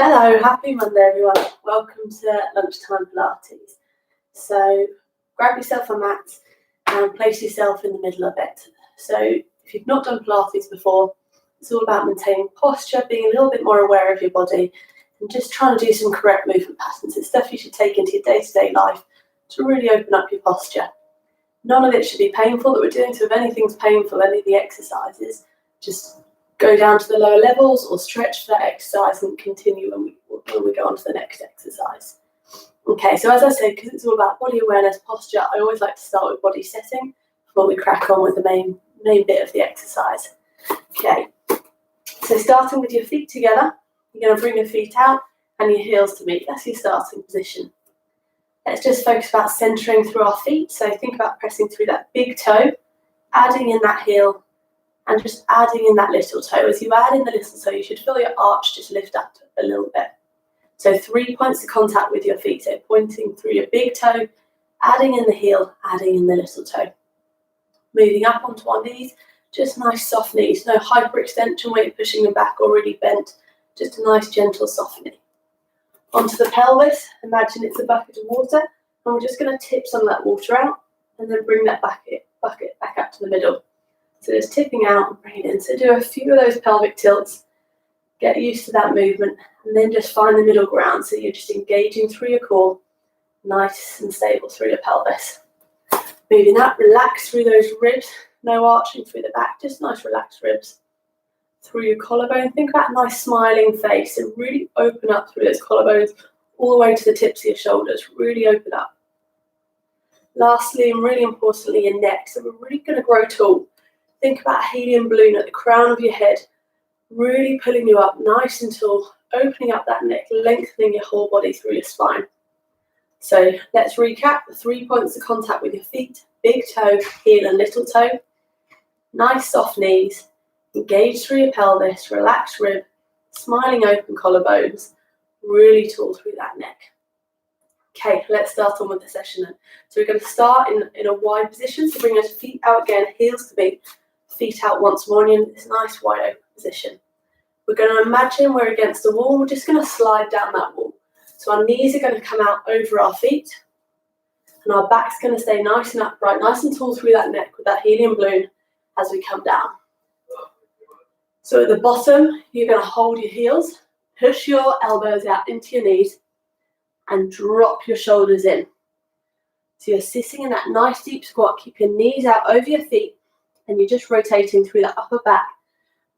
Hello, happy Monday everyone. Welcome to Lunchtime Pilates. So grab yourself a mat and place yourself in the middle of it. So if you've not done Pilates before, it's all about maintaining posture, being a little bit more aware of your body and just trying to do some correct movement patterns. It's stuff you should take into your day-to-day life to really open up your posture. None of it should be painful that we're doing, so if anything's painful, any of the exercises, just go down to the lower levels or stretch for that exercise and continue when we go on to the next exercise. Okay, so as I said, because it's all about body awareness, posture, I always like to start with body setting before we crack on with the main bit of the exercise. Okay, so starting with your feet together, you're going to bring your feet out and your heels to meet. That's your starting position. Let's just focus about centering through our feet. So think about pressing through that big toe, adding in that heel, and just adding in that little toe. As you add in the little toe, you should feel your arch just lift up a little bit. So 3 points of contact with your feet. So pointing through your big toe, adding in the heel, adding in the little toe. Moving up onto our knees, just nice soft knees. No hyperextension where you're pushing them back or really bent. Just a nice gentle soft knee. Onto the pelvis, imagine it's a bucket of water, and we're just going to tip some of that water out and then bring that bucket back up to the middle. So just tipping out and bringing it in. So do a few of those pelvic tilts, get used to that movement, and then just find the middle ground. So you're just engaging through your core, nice and stable through your pelvis. Moving that, relax through those ribs, no arching through the back, just nice relaxed ribs. Through your collarbone, think about a nice smiling face and really open up through those collarbones all the way to the tips of your shoulders, really open up. Lastly, and really importantly, your neck. So we're really going to grow tall. Think about a helium balloon at the crown of your head, really pulling you up nice and tall, opening up that neck, lengthening your whole body through your spine. So let's recap the 3 points of contact with your feet, big toe, heel and little toe. Nice soft knees, engage through your pelvis, relaxed rib, smiling open collarbones, really tall through that neck. Okay, let's start on with the session then. So we're going to start in a wide position, so bring those feet out again, heels to meet. Feet out once more and in this nice wide open position. We're going to imagine we're against a wall. We're just going to slide down that wall. So our knees are going to come out over our feet and our back's going to stay nice and upright, nice and tall through that neck with that helium balloon as we come down. So at the bottom, you're going to hold your heels, push your elbows out into your knees and drop your shoulders in. So you're sitting in that nice deep squat. Keep your knees out over your feet. And you're just rotating through that upper back,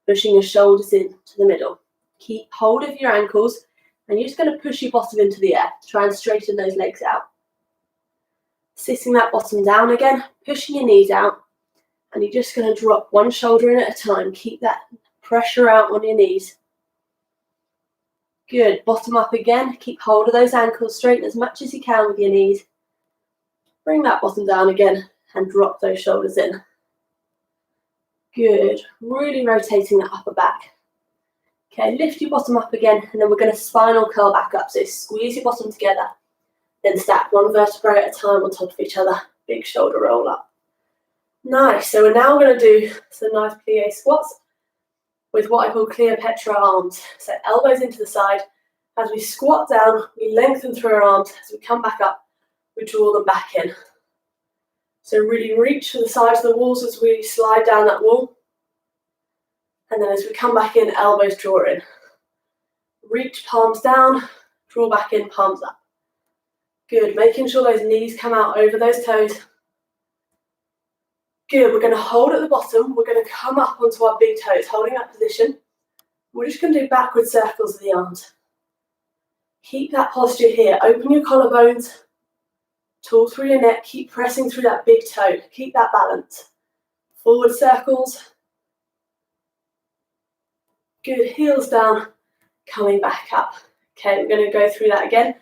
pushing your shoulders in to the middle. Keep hold of your ankles, and you're just going to push your bottom into the air. Try and straighten those legs out. Sitting that bottom down again, pushing your knees out, and you're just going to drop one shoulder in at a time. Keep that pressure out on your knees. Good. Bottom up again. Keep hold of those ankles, straighten as much as you can with your knees. Bring that bottom down again, and drop those shoulders in. Good, really rotating that upper back. Okay, lift your bottom up again, and then we're going to spinal curl back up. So squeeze your bottom together, then stack one vertebrae at a time on top of each other. Big shoulder roll up. Nice, so we're now going to do some nice plie squats with what I call Cleopatra arms. So elbows into the side. As we squat down, we lengthen through our arms. As we come back up, we draw them back in. So really reach for the sides of the walls as we slide down that wall. And then as we come back in, elbows draw in. Reach, palms down, draw back in, palms up. Good, making sure those knees come out over those toes. Good, we're going to hold at the bottom. We're going to come up onto our big toes, holding that position. We're just going to do backward circles of the arms. Keep that posture here. Open your collarbones. Tall through your neck, keep pressing through that big toe, keep that balance. Forward circles. Good, heels down, coming back up. Okay, we're going to go through that again.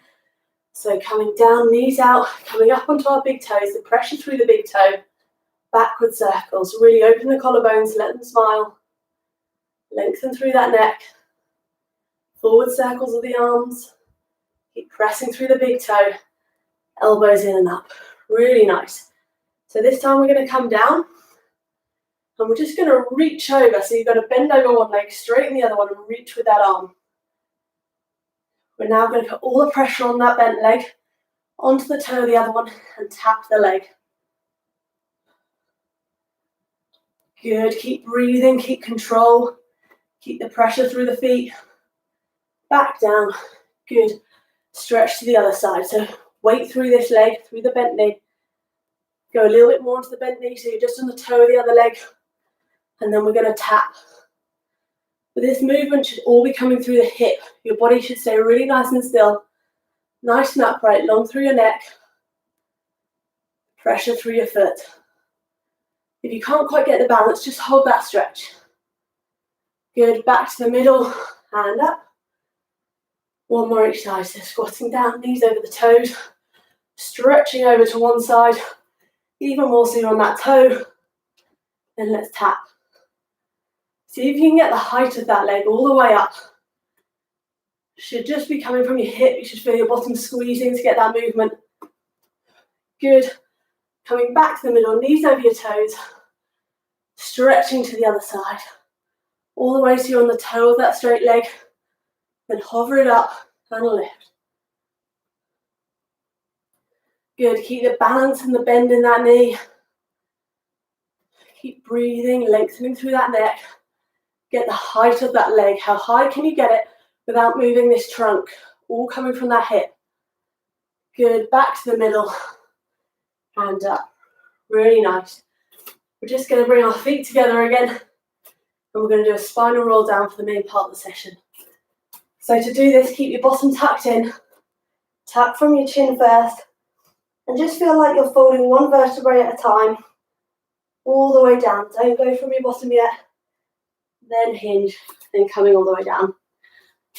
So coming down, knees out, coming up onto our big toes, the pressure through the big toe, backward circles. Really open the collarbones, let them smile. Lengthen through that neck. Forward circles of the arms. Keep pressing through the big toe. Elbows in and up. Really nice. So this time we're going to come down and we're just going to reach over. So you've got to bend over one leg, straighten the other one and reach with that arm. We're now going to put all the pressure on that bent leg onto the toe of the other one and tap the leg. Good, keep breathing, keep control, keep the pressure through the feet. Back down, good. Stretch to the other side, so weight through this leg, through the bent knee. Go a little bit more onto the bent knee, so you're just on the toe of the other leg, and then we're going to tap. But this movement should all be coming through the hip. Your body should stay really nice and still, nice and upright, long through your neck, pressure through your foot. If you can't quite get the balance, just hold that stretch. Good, back to the middle, hand up. One more each side, so squatting down, knees over the toes, stretching over to one side, even more so you're on that toe. Then let's tap. See if you can get the height of that leg all the way up. Should just be coming from your hip. You should feel your bottom squeezing to get that movement. Good. Coming back to the middle, knees over your toes, stretching to the other side. All the way so you're on the toe of that straight leg. Then hover it up and lift. Good. Keep the balance and the bend in that knee. Keep breathing, lengthening through that neck. Get the height of that leg. How high can you get it without moving this trunk? All coming from that hip. Good. Back to the middle. Hand up. Really nice. We're just going to bring our feet together again. And we're going to do a spinal roll down for the main part of the session. So to do this, keep your bottom tucked in. Tap from your chin first. And just feel like you're folding one vertebrae at a time. All the way down. Don't go from your bottom yet. Then hinge, then coming all the way down.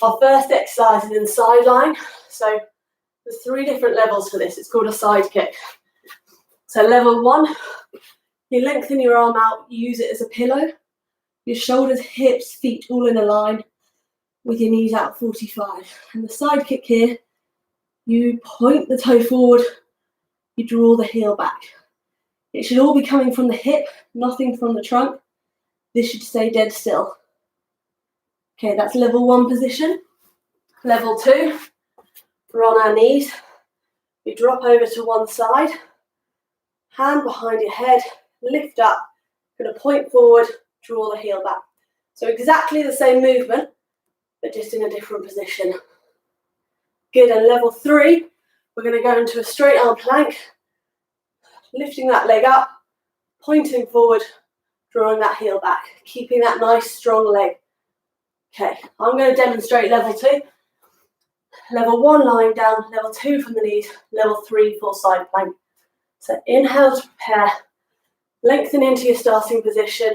Our first exercise is in side lying. So there's 3 different levels for this. It's called a side kick. So level 1, you lengthen your arm out, you use it as a pillow. Your shoulders, hips, feet all in a line with your knees out 45. And the side kick here, you point the toe forward, you draw the heel back. It should all be coming from the hip, nothing from the trunk. This should stay dead still. Okay, that's level 1 position. Level 2, we're on our knees. You drop over to one side, hand behind your head, lift up, going to point forward, draw the heel back. So exactly the same movement, but just in a different position. Good, and level 3, we're going to go into a straight arm plank, lifting that leg up, pointing forward, drawing that heel back, keeping that nice strong leg. Okay, I'm going to demonstrate level 2. Level 1 lying down, level 2 from the knees, level 3 full side plank. So inhale to prepare, lengthen into your starting position,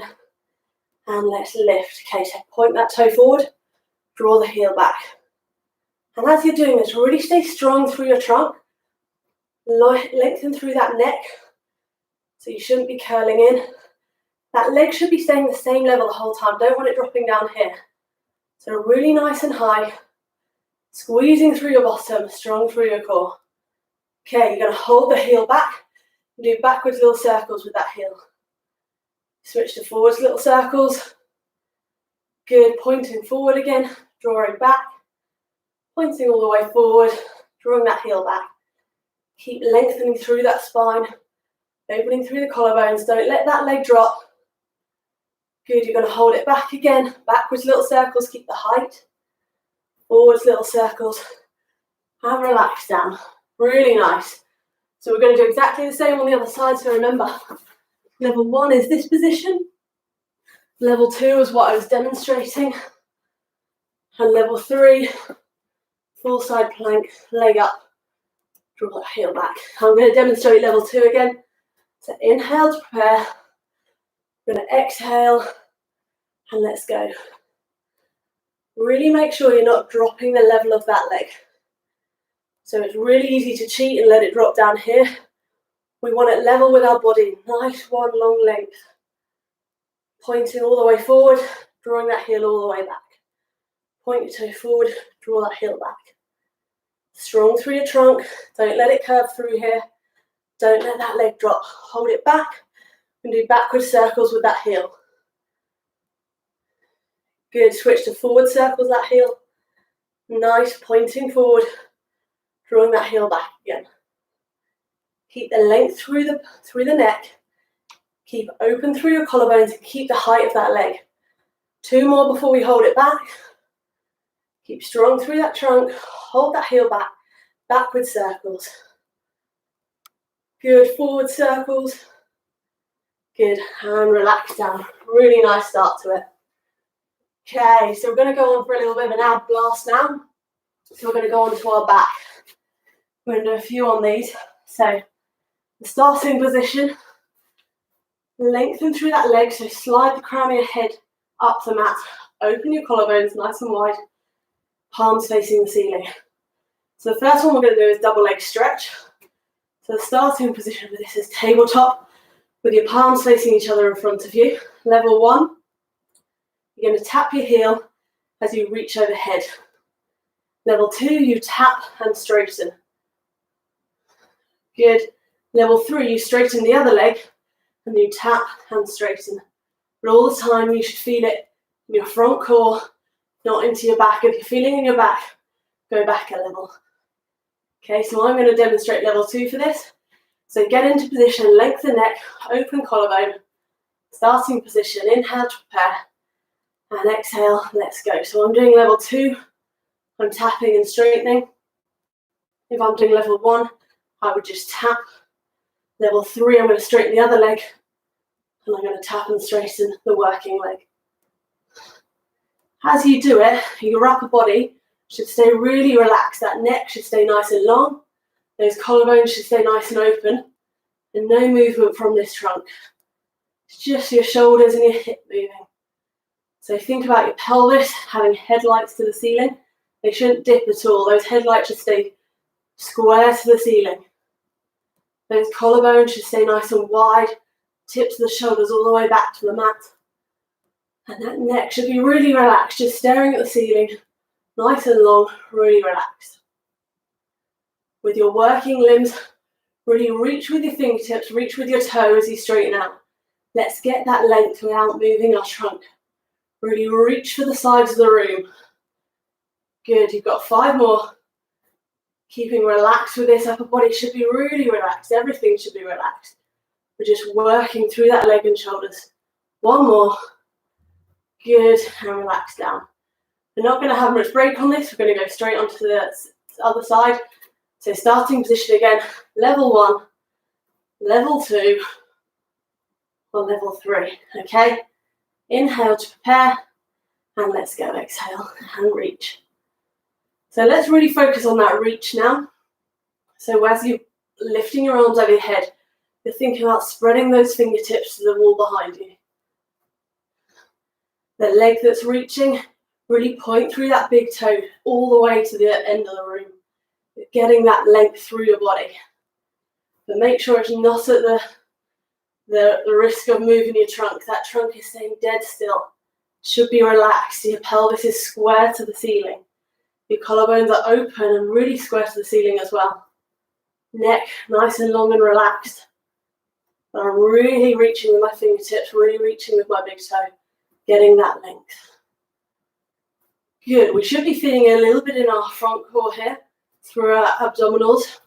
and let's lift. Okay, so point that toe forward, draw the heel back. And as you're doing this, really stay strong through your trunk, lengthen through that neck, so you shouldn't be curling in. That leg should be staying the same level the whole time. Don't want it dropping down here. So really nice and high, squeezing through your bottom, strong through your core. Okay, you're going to hold the heel back and do backwards little circles with that heel. Switch to forwards little circles. Good, pointing forward again, drawing back, pointing all the way forward, drawing that heel back. Keep lengthening through that spine, opening through the collarbones. Don't let that leg drop. Good, you're going to hold it back again. Backwards little circles, keep the height. Forwards little circles. And relax down. Really nice. So we're going to do exactly the same on the other side. So remember, level 1 is this position. Level 2 is what I was demonstrating. And level 3, full side plank, leg up, draw that heel back. I'm going to demonstrate level 2 again. So inhale to prepare. We're going to exhale and let's go. Really make sure you're not dropping the level of that leg. So it's really easy to cheat and let it drop down here. We want it level with our body. Nice one long length. Pointing all the way forward, drawing that heel all the way back. Point your toe forward, draw that heel back. Strong through your trunk. Don't let it curve through here. Don't let that leg drop. Hold it back and do backward circles with that heel. Good, switch to forward circles, that heel. Nice, pointing forward, drawing that heel back again. Keep the length through the neck. Keep open through your collarbones and keep the height of that leg. 2 more before we hold it back. Keep strong through that trunk. Hold that heel back. Backward circles. Good, forward circles. Good, and relax down. Really nice start to it. Okay, so we're going to go on for a little bit of an ab blast now. So we're going to go on to our back. We're going to do a few on these. So, the starting position. Lengthen through that leg, so slide the crown of your head up the mat. Open your collarbones nice and wide. Palms facing the ceiling. So the first one we're going to do is double leg stretch. So the starting position for this is tabletop with your palms facing each other in front of you. Level 1, you're going to tap your heel as you reach overhead. Level 2, you tap and straighten. Good. Level 3, you straighten the other leg and you tap and straighten. But all the time you should feel it in your front core, not into your back. If you're feeling in your back, go back a level. Okay, so I'm going to demonstrate level 2 for this. So get into position, lengthen neck, open collarbone. Starting position, inhale to prepare. And exhale, let's go. So I'm doing level 2, I'm tapping and straightening. If I'm doing level 1, I would just tap. Level 3, I'm going to straighten the other leg. And I'm going to tap and straighten the working leg. As you do it, your upper body should stay really relaxed. That neck should stay nice and long. Those collarbones should stay nice and open. And no movement from this trunk. It's just your shoulders and your hip moving. So think about your pelvis having headlights to the ceiling. They shouldn't dip at all. Those headlights should stay square to the ceiling. Those collarbones should stay nice and wide. Tips of the shoulders all the way back to the mat. And that neck should be really relaxed, just staring at the ceiling. Nice and long, really relaxed. With your working limbs, really reach with your fingertips, reach with your toes as you straighten out. Let's get that length without moving our trunk. Really reach for the sides of the room. Good, you've got 5 more. Keeping relaxed with this, upper body should be really relaxed. Everything should be relaxed. We're just working through that leg and shoulders. 1 more. Good, and relax down. We're not going to have much break on this. We're going to go straight onto the other side. So starting position again, level 1, level 2, or level 3, okay? Inhale to prepare, and let's go, exhale, and reach. So let's really focus on that reach now. So as you're lifting your arms over your head, you're thinking about spreading those fingertips to the wall behind you. The leg that's reaching, really point through that big toe all the way to the end of the room. You're getting that length through your body. But make sure it's not at the risk of moving your trunk. That trunk is staying dead still. Should be relaxed. Your pelvis is square to the ceiling. Your collarbones are open and really square to the ceiling as well. Neck nice and long and relaxed. And I'm really reaching with my fingertips, really reaching with my big toe, getting that length. Good. We should be feeling a little bit in our front core here through our abdominals.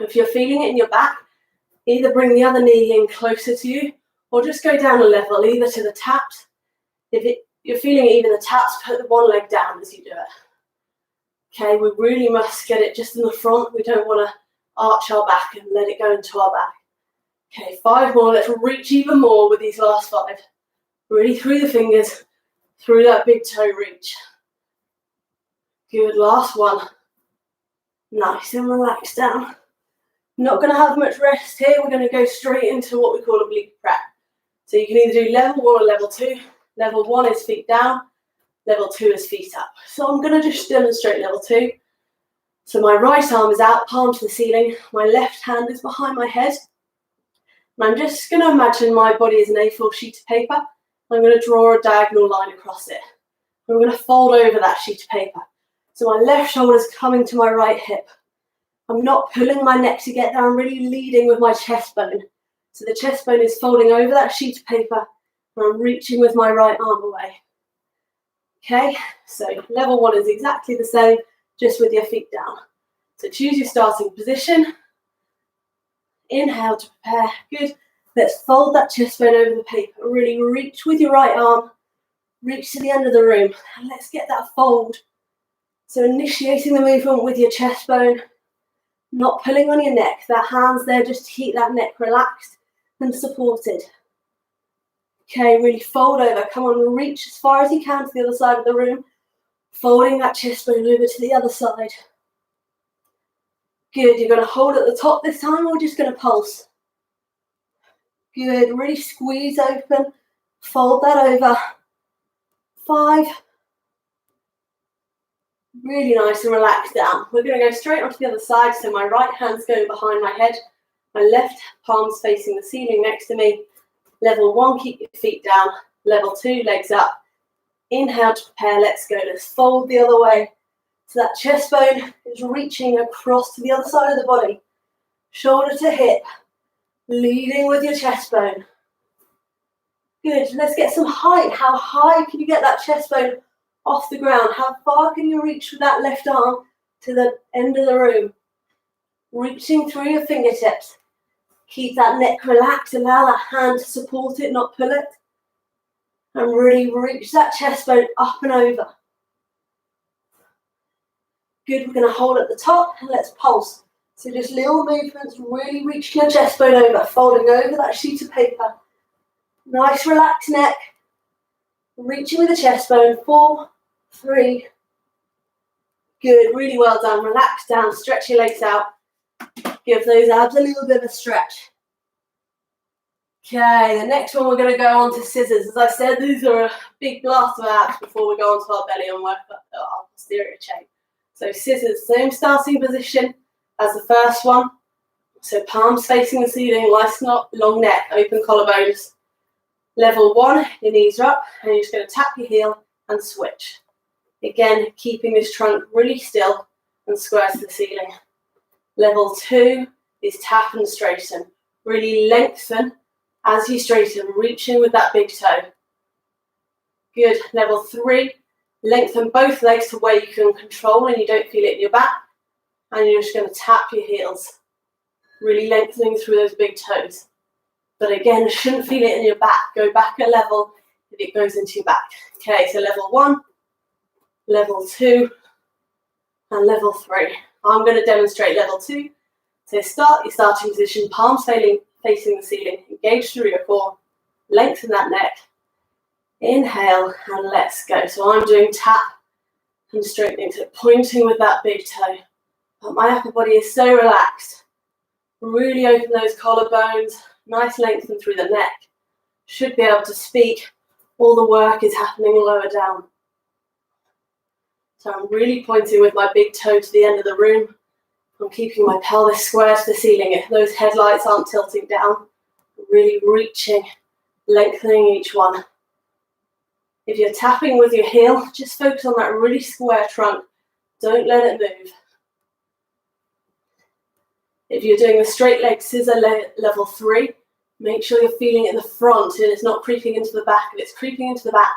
If you're feeling it in your back, either bring the other knee in closer to you or just go down a level, either to the taps. If you're feeling even the taps, put the one leg down as you do it. Okay, we really must get it just in the front. We don't want to arch our back and let it go into our back. Okay, 5 more. Let's reach even more with these last 5. Really through the fingers, through that big toe reach. Good, last 1. Nice and relaxed down. Not going to have much rest here. We're going to go straight into what we call a oblique prep. So you can either do level 1 or level 2. Level 1 is feet down. Level 2 is feet up. So I'm going to just demonstrate level 2. So my right arm is out, palm to the ceiling. My left hand is behind my head. And I'm just going to imagine my body is an A4 sheet of paper. I'm going to draw a diagonal line across it. I'm going to fold over that sheet of paper. So my left shoulder is coming to my right hip. I'm not pulling my neck to get there. I'm really leading with my chest bone. So the chest bone is folding over that sheet of paper and I'm reaching with my right arm away. Okay, so level 1 is exactly the same, just with your feet down. So choose your starting position. Inhale to prepare. Good. Let's fold that chest bone over the paper. Really reach with your right arm. Reach to the end of the room. And let's get that fold. So initiating the movement with your chest bone. Not pulling on your neck. That hand's there just to keep that neck relaxed and supported. Okay, really fold over. Come on, reach as far as you can to the other side of the room. Folding that chest bone over to the other side. Good, you're going to hold at the top this time, we're just going to pulse. Good, really squeeze open, fold that over. 5. Really nice and relaxed down. We're going to go straight onto the other side, so my right hand's going behind my head, my left palm's facing the ceiling next to me. Level 1, keep your feet down. Level 2, legs up. Inhale to prepare, let's go. Let's fold the other way. So that chest bone is reaching across to the other side of the body. Shoulder to hip, leading with your chest bone. Good, let's get some height. How high can you get that chest bone off the ground? How far can you reach with that left arm to the end of the room? Reaching through your fingertips. Keep that neck relaxed, allow that hand to support it, not pull it. And really reach that chest bone up and over. Good, we're going to hold at the top and let's pulse. So just little movements, really reaching your chest bone over, folding over that sheet of paper. Nice relaxed neck. Reaching with the chest bone. 4, 3. Good, really well done. Relax down, stretch your legs out. Give those abs a little bit of a stretch. Okay, the next one we're going to go on to scissors. As I said, these are a big blast of abs before we go on to our belly and work up our posterior chain. So scissors, same starting position as the first one. So palms facing the ceiling, nice long neck, open collarbones. Level 1, your knees are up, and you're just going to tap your heel and switch. Again, keeping this trunk really still and square to the ceiling. Level 2 is tap and straighten. Really lengthen as you straighten, reaching with that big toe. Good. Level 3, lengthen both legs to where you can control and you don't feel it in your back. And you're just going to tap your heels, really lengthening through those big toes. But again, shouldn't feel it in your back. Go back a level if it goes into your back. Okay, so level 1, level 2, and level 3. I'm going to demonstrate level 2. So start your starting position, palms facing the ceiling. Engage through your core. Lengthen that neck. Inhale, and let's go. So I'm doing tap and straightening, so pointing with that big toe. But my upper body is so relaxed. Really open those collarbones. Nice lengthen through the neck. Should be able to speak. All the work is happening lower down. So I'm really pointing with my big toe to the end of the room. I'm keeping my pelvis square to the ceiling. If those headlights aren't tilting down, really reaching, lengthening each one. If you're tapping with your heel, just focus on that really square trunk. Don't let it move. If you're doing the straight leg scissor level 3, make sure you're feeling it in the front and it's not creeping into the back. If it's creeping into the back,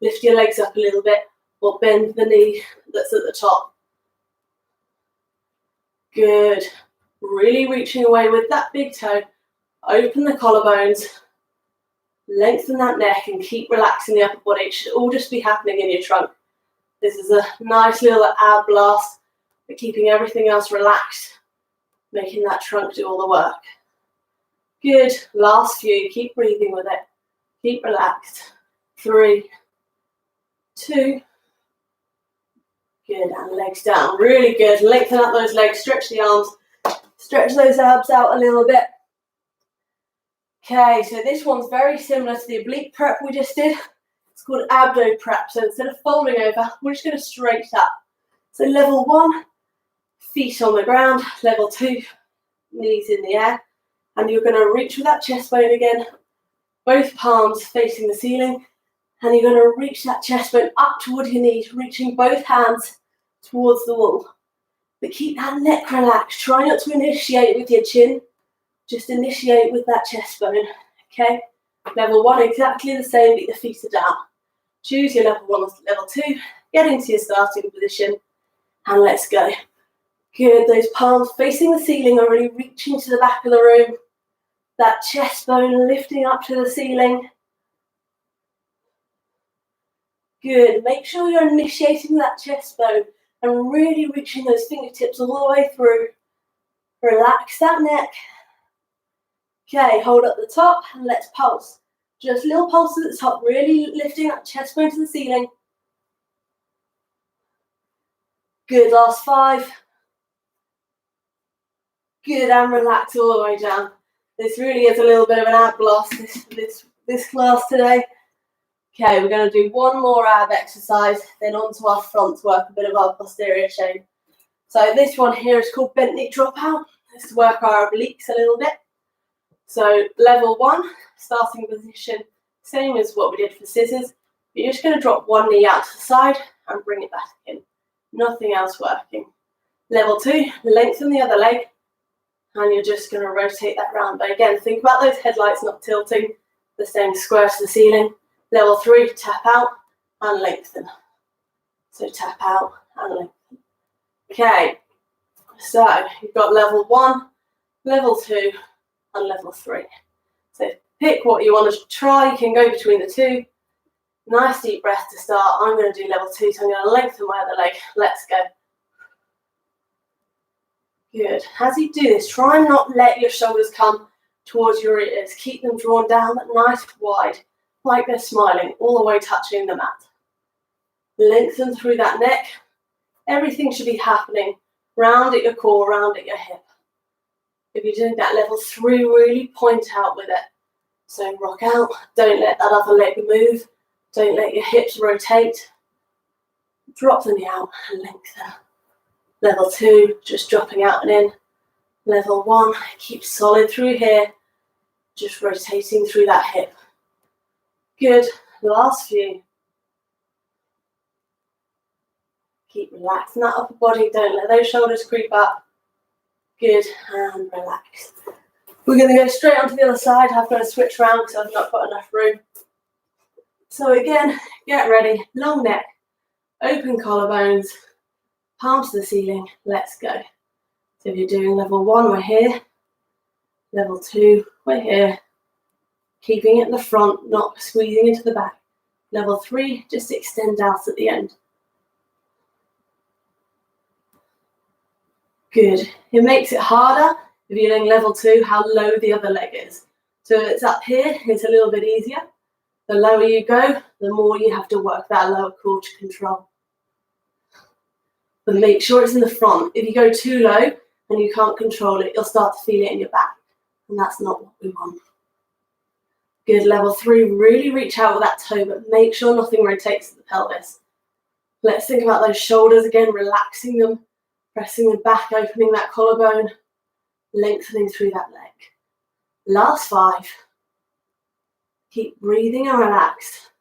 lift your legs up a little bit or bend the knee that's at the top. Good. Really reaching away with that big toe. Open the collarbones. Lengthen that neck and keep relaxing the upper body. It should all just be happening in your trunk. This is a nice little ab blast, but keeping everything else relaxed, making that trunk do all the work. Good. Last few. Keep breathing with it. Keep relaxed. 3, 2. Good. And legs down. Really good. Lengthen up those legs. Stretch the arms. Stretch those abs out a little bit. Okay, so this one's very similar to the oblique prep we just did. It's called abdo prep. So instead of folding over, we're just going to straight up. So level 1, feet on the ground. Level 2, knees in the air. And you're going to reach with that chest bone again. Both palms facing the ceiling. And you're going to reach that chest bone up toward your knees, reaching both hands towards the wall. But keep that neck relaxed. Try not to initiate with your chin. Just initiate with that chest bone, okay? Level 1, exactly the same, but the feet are down. Choose your level 1 or level 2. Get into your starting position and let's go. Good, those palms facing the ceiling are really reaching to the back of the room. That chest bone lifting up to the ceiling. Good, make sure you're initiating that chest bone and really reaching those fingertips all the way through. Relax that neck. Okay, hold up the top and let's pulse. Just little pulse at the top, really lifting that chest bone to the ceiling. Good, last 5. Good, and relax all the way down. This really is a little bit of an ab blast, this class today. Okay, we're going to do one more ab exercise, then onto our front to work a bit of our posterior chain. So this one here is called bent knee dropout. Let's work our obliques a little bit. So level 1, starting position, same as what we did for scissors. You're just going to drop one knee out to the side and bring it back in. Nothing else working. Level 2, lengthen the other leg, and you're just going to rotate that round. But again, think about those headlights not tilting, the staying square to the ceiling. Level 3, tap out and lengthen. So tap out and lengthen. Okay, so you've got level 1, level 2, and level 3. So pick what you want to try. You can go between the two. Nice deep breath to start. I'm going to do level 2, so I'm going to lengthen my other leg. Let's go. Good. As you do this, try and not let your shoulders come towards your ears. Keep them drawn down, but nice wide, like they're smiling, all the way touching the mat. Lengthen through that neck. Everything should be happening round at your core, round at your hip. If you're doing that level 3, really point out with it. So rock out. Don't let that other leg move. Don't let your hips rotate. Drop the knee out and lengthen. Level 2, just dropping out and in. Level 1, keep solid through here. Just rotating through that hip. Good. Last few. Keep relaxing that upper body. Don't let those shoulders creep up. Good. And relax. We're going to go straight onto the other side. I've got to switch around because I've not got enough room. So again, get ready. Long neck. Open collarbones. Palms to the ceiling. Let's go. So if you're doing level 1, we're here. Level 2, we're here. Keeping it in the front, not squeezing into the back. Level 3, just extend out at the end. Good. It makes it harder if you're doing level 2, how low the other leg is. So if it's up here, it's a little bit easier. The lower you go, the more you have to work that lower core to control. But make sure it's in the front. If you go too low and you can't control it, you'll start to feel it in your back. And that's not what we want. Good, level 3, really reach out with that toe, but make sure nothing rotates the pelvis. Let's think about those shoulders again, relaxing them, pressing them back, opening that collarbone, lengthening through that leg. Last 5. Keep breathing and relaxed.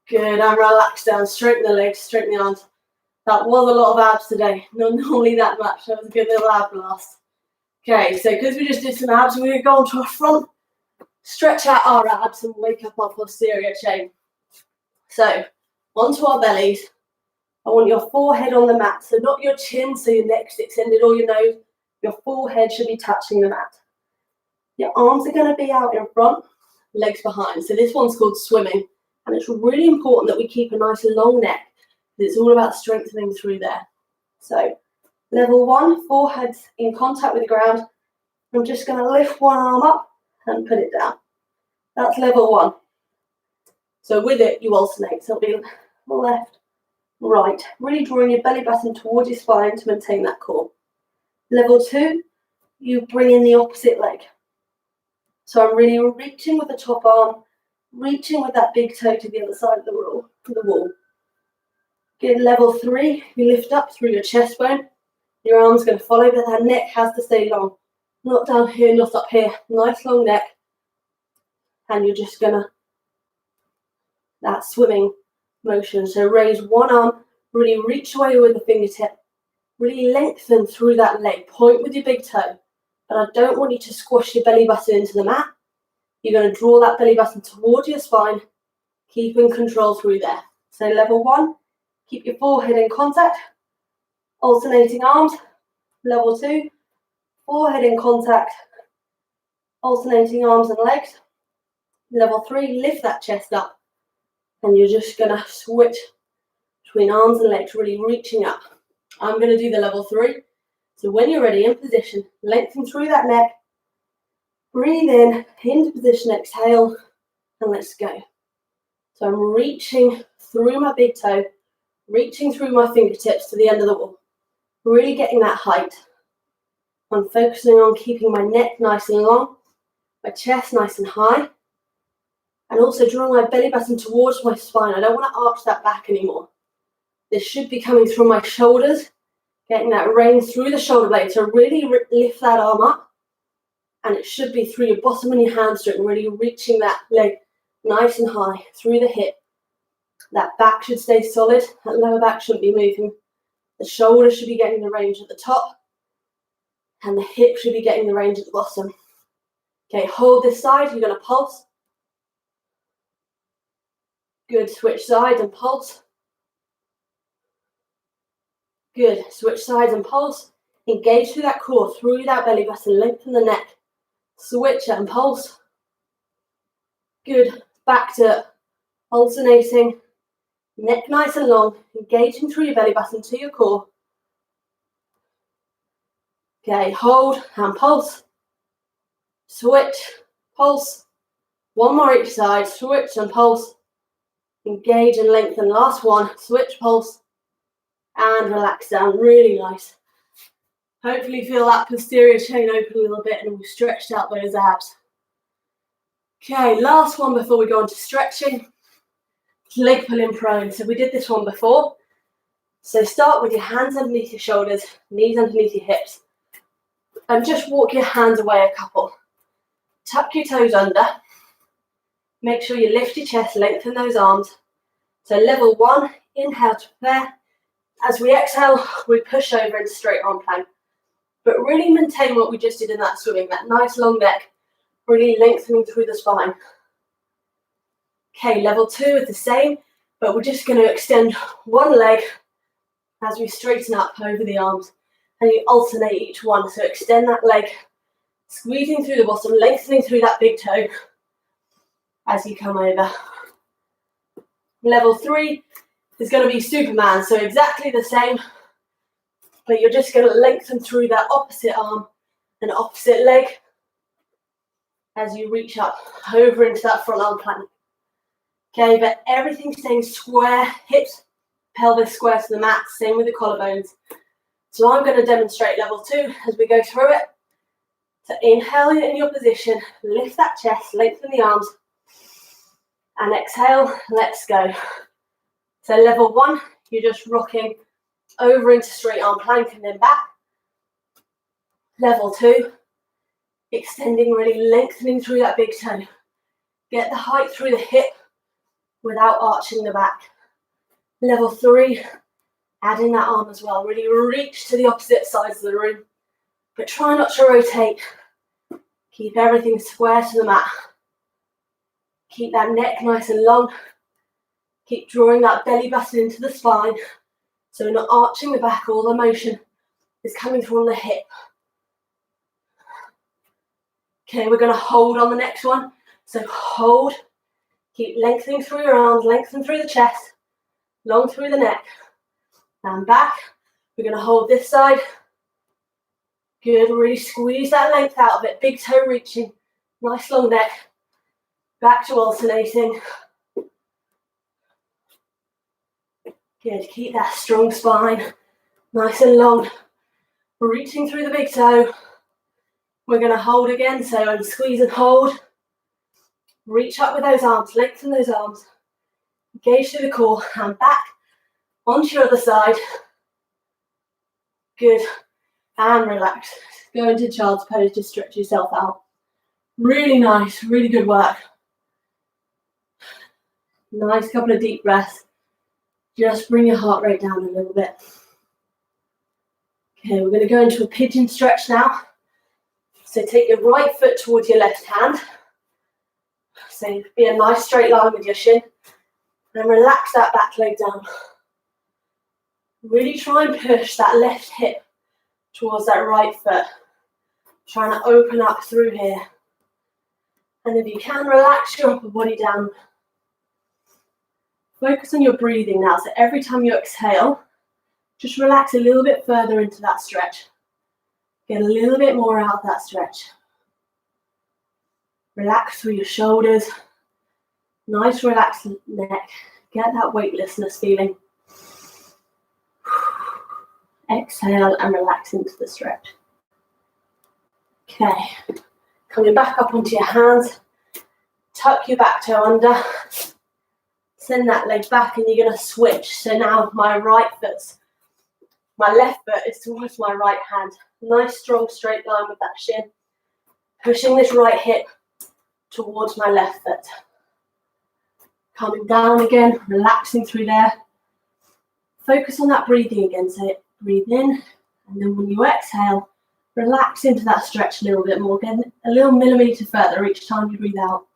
Good, and relax down, straighten the legs, straighten the arms. That was a lot of abs today, not normally that much. That was a good little ab blast. Okay, so because we just did some abs, we're going to go onto our front, stretch out our abs and wake up our posterior chain. So, onto our bellies. I want your forehead on the mat, so not your chin, so your neck's extended or your nose. Your forehead should be touching the mat. Your arms are going to be out in front, legs behind. So this one's called swimming, and it's really important that we keep a nice long neck. It's all about strengthening through there. So level 1, forehead's in contact with the ground. I'm just going to lift one arm up and put it down. That's level 1. So with it, you alternate. So it'll be left, right. Really drawing your belly button towards your spine to maintain that core. Level 2, you bring in the opposite leg. So I'm really reaching with the top arm, reaching with that big toe to the other side of the wall. Good, level 3, you lift up through your chest bone. Your arm's going to follow, but that neck has to stay long. Not down here, not up here. Nice long neck. And you're just going to, that swimming motion. So raise one arm, really reach away with the fingertip. Really lengthen through that leg. Point with your big toe. But I don't want you to squash your belly button into the mat. You're going to draw that belly button towards your spine. Keeping control through there. So level 1, keep your forehead in contact, alternating arms. Level 2, forehead in contact, alternating arms and legs. Level 3, lift that chest up, and you're just gonna switch between arms and legs, really reaching up. I'm gonna do the level 3. So when you're ready, in position, lengthen through that neck, breathe in, into position, exhale, and let's go. So I'm reaching through my big toe, reaching through my fingertips to the end of the wall, really getting that height. I'm focusing on keeping my neck nice and long, my chest nice and high, and also drawing my belly button towards my spine. I don't want to arch that back anymore. This should be coming through my shoulders, getting that range through the shoulder blade. So really lift that arm up, and it should be through your bottom and your hamstring, really reaching that leg nice and high through the hip. That back should stay solid, that lower back shouldn't be moving. The shoulder should be getting the range at the top, and the hip should be getting the range at the bottom. Okay, hold this side, you're gonna pulse. Good, switch sides and pulse. Good, switch sides and pulse. Engage through that core, through that belly button, lengthen the neck. Switch and pulse. Good, back to alternating. Neck nice and long, engaging through your belly button to your core. Okay, hold and pulse. Switch, pulse. One more each side, switch and pulse. Engage and lengthen, last one, switch, pulse. And relax down, really nice. Hopefully feel that posterior chain open a little bit and we've stretched out those abs. Okay, last one before we go on to stretching. Leg pulling prone. So we did this one before. So start with your hands underneath your shoulders, knees underneath your hips. And just walk your hands away a couple. Tuck your toes under. Make sure you lift your chest, lengthen those arms. So level 1, inhale to prepare. As we exhale, we push over into straight arm plank. But really maintain what we just did in that swimming, that nice long neck, really lengthening through the spine. Okay, level 2 is the same, but we're just going to extend one leg as we straighten up over the arms, and you alternate each one. So extend that leg, squeezing through the bottom, lengthening through that big toe as you come over. Level 3 is going to be Superman, so exactly the same, but you're just going to lengthen through that opposite arm and opposite leg as you reach up over into that front arm plank. Okay, but everything staying square, hips, pelvis square to the mat, same with the collarbones. So I'm going to demonstrate level 2 as we go through it. So inhale in your position, lift that chest, lengthen the arms, and exhale, let's go. So level 1, you're just rocking over into straight arm plank and then back. Level 2, extending, really lengthening through that big toe. Get the height through the hip without arching the back. Level 3, add in that arm as well. Really reach to the opposite sides of the room, but try not to rotate. Keep everything square to the mat. Keep that neck nice and long. Keep drawing that belly button into the spine, so we're not arching the back. All the motion is coming from the hip. Okay, we're going to hold on the next one. So hold. Keep lengthening through your arms, lengthen through the chest, long through the neck. And back. We're going to hold this side. Good, really squeeze that length out of it. Big toe reaching, nice long neck. Back to alternating. Good, keep that strong spine, nice and long. Reaching through the big toe. We're going to hold again, so squeeze and hold. Reach up with those arms, lengthen those arms. Engage through the core and back onto your other side. Good, and relax. Go into child's pose, just stretch yourself out. Really nice, really good work. Nice couple of deep breaths. Just bring your heart rate down a little bit. Okay, we're going to go into a pigeon stretch now. So take your right foot towards your left hand. So be a nice straight line with your shin. And relax that back leg down. Really try and push that left hip towards that right foot. Trying to open up through here. And if you can, relax your upper body down. Focus on your breathing now. So every time you exhale, just relax a little bit further into that stretch. Get a little bit more out of that stretch. Relax through your shoulders. Nice relaxed neck. Get that weightlessness feeling. Exhale and relax into the stretch. Okay. Coming back up onto your hands. Tuck your back toe under. Send that leg back and you're going to switch. So now my left foot is towards my right hand. Nice strong straight line with that shin. Pushing this right hip towards my left foot. Coming down again, relaxing through there. Focus on that breathing again. So breathe in, and then when you exhale, relax into that stretch a little bit more. Get a little millimeter further each time you breathe out.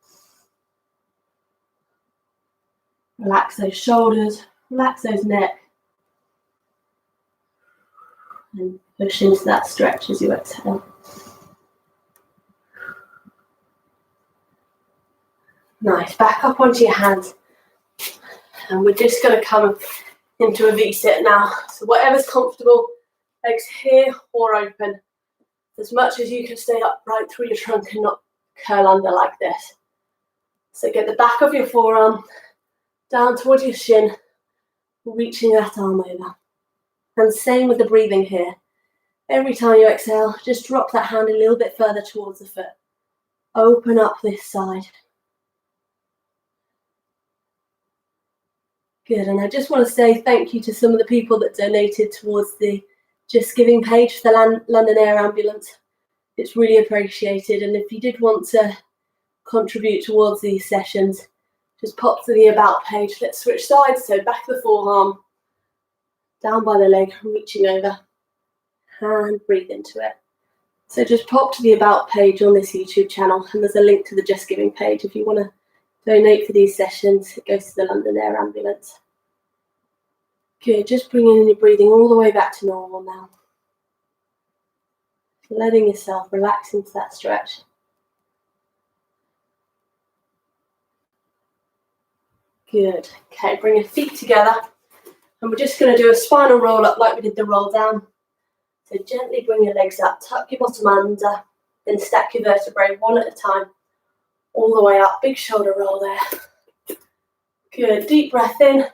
Relax those shoulders, relax those neck. And push into that stretch as you exhale. Nice, back up onto your hands. And we're just going to come into a V-sit now. So whatever's comfortable, legs here or open. As much as you can stay upright through your trunk and not curl under like this. So get the back of your forearm down towards your shin, reaching that arm over. And same with the breathing here. Every time you exhale, just drop that hand a little bit further towards the foot. Open up this side. Good, and I just want to say thank you to some of the people that donated towards the Just Giving page for the London Air Ambulance. It's really appreciated, and if you did want to contribute towards these sessions, just pop to the About page. Let's switch sides, so back of the forearm, down by the leg, reaching over, and breathe into it. So just pop to the About page on this YouTube channel, and there's a link to the Just Giving page if you want to donate for these sessions. It goes to the London Air Ambulance. Good, just bringing in your breathing all the way back to normal now. Letting yourself relax into that stretch. Good. Okay, bring your feet together. And we're just going to do a spinal roll up like we did the roll down. So gently bring your legs up, tuck your bottom under, then stack your vertebrae one at a time. All the way up, big shoulder roll there. Good, deep breath in.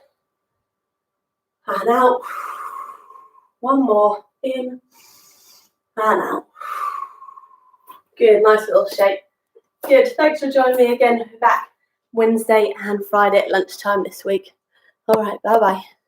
And out. One more, in and out. Good, nice little shape. Good, thanks for joining me again. We're back Wednesday and Friday at lunchtime this week. All right, bye-bye.